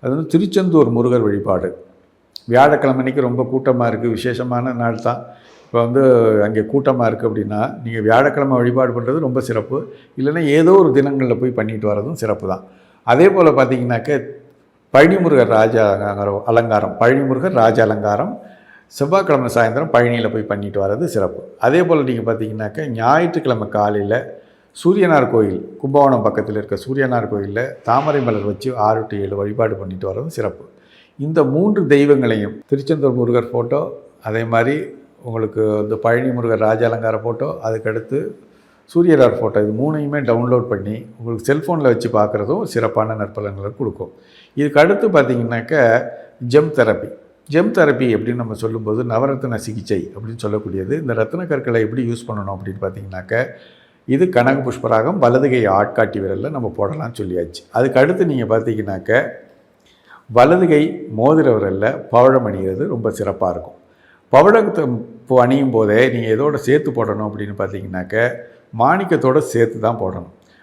அது வந்து திருச்செந்தூர் முருகர் வழிபாடு. வியாழக்கிழமை அன்றைக்கி ரொம்ப கூட்டமாக இருக்குது, விசேஷமான நாள் தான். இப்போ வந்து அங்கே கூட்டமாக இருக்குது அப்படின்னா நீங்கள் வியாழக்கிழமை வழிபாடு பண்ணுறது ரொம்ப சிறப்பு. இல்லைன்னா ஏதோ ஒரு தினங்களில் போய் பண்ணிட்டு வர்றதும் சிறப்பு தான். அதே போல் பார்த்திங்கனாக்க பழனி முருகர் ராஜ அலங்காரம், பழனி முருகர் ராஜ அலங்காரம் செவ்வாய்க்கிழமை சாயந்தரம் பழனியில் போய் பண்ணிட்டு வர்றது சிறப்பு. அதே போல் நீங்கள் பார்த்திங்கனாக்க ஞாயிற்றுக்கிழமை காலையில் சூரியனார் கோயில், கும்பகோணம் பக்கத்தில் இருக்க சூரியனார் கோயிலில் தாமரை மலர் வச்சு 6 to 7 வழிபாடு பண்ணிட்டு வர்றதும் சிறப்பு. இந்த 3 தெய்வங்களையும் திருச்செந்தூர் முருகர் ஃபோட்டோ, அதே மாதிரி உங்களுக்கு இந்த பழனி முருகர் ராஜ அலங்கார ஃபோட்டோ, அதுக்கடுத்து சூரியனார் ஃபோட்டோ, இது 3ஐயுமே டவுன்லோட் பண்ணி உங்களுக்கு செல்ஃபோனில் வச்சு பார்க்குறதும் சிறப்பான நற்பலன்களை கொடுக்கும். இதுக்கு அடுத்து பார்த்திங்கனாக்க ஜெம் தெரப்பி. ஜெம் தெரப்பி அப்படின்னு நம்ம சொல்லும்போது நவரத்ன சிகிச்சை அப்படின்னு சொல்லக்கூடியது. இந்த ரத்தின கற்களை எப்படி யூஸ் பண்ணணும் அப்படின்னு பார்த்திங்கனாக்க இது கனக புஷ்பராகம் வலதுகை ஆட்காட்டி விரலில் நம்ம போடலாம்னு சொல்லியாச்சு. அதுக்கு அடுத்து நீங்கள் பார்த்திங்கனாக்க வலதுகை மோதிர விரலில் பவழம் அணிகிறது ரொம்ப சிறப்பாக இருக்கும். பவழத்தை அணியும் போதே நீங்கள் எதோட சேர்த்து போடணும் அப்படின்னு பார்த்தீங்கன்னாக்க மாணிக்கத்தோடு சேர்த்து தான் போடணும்.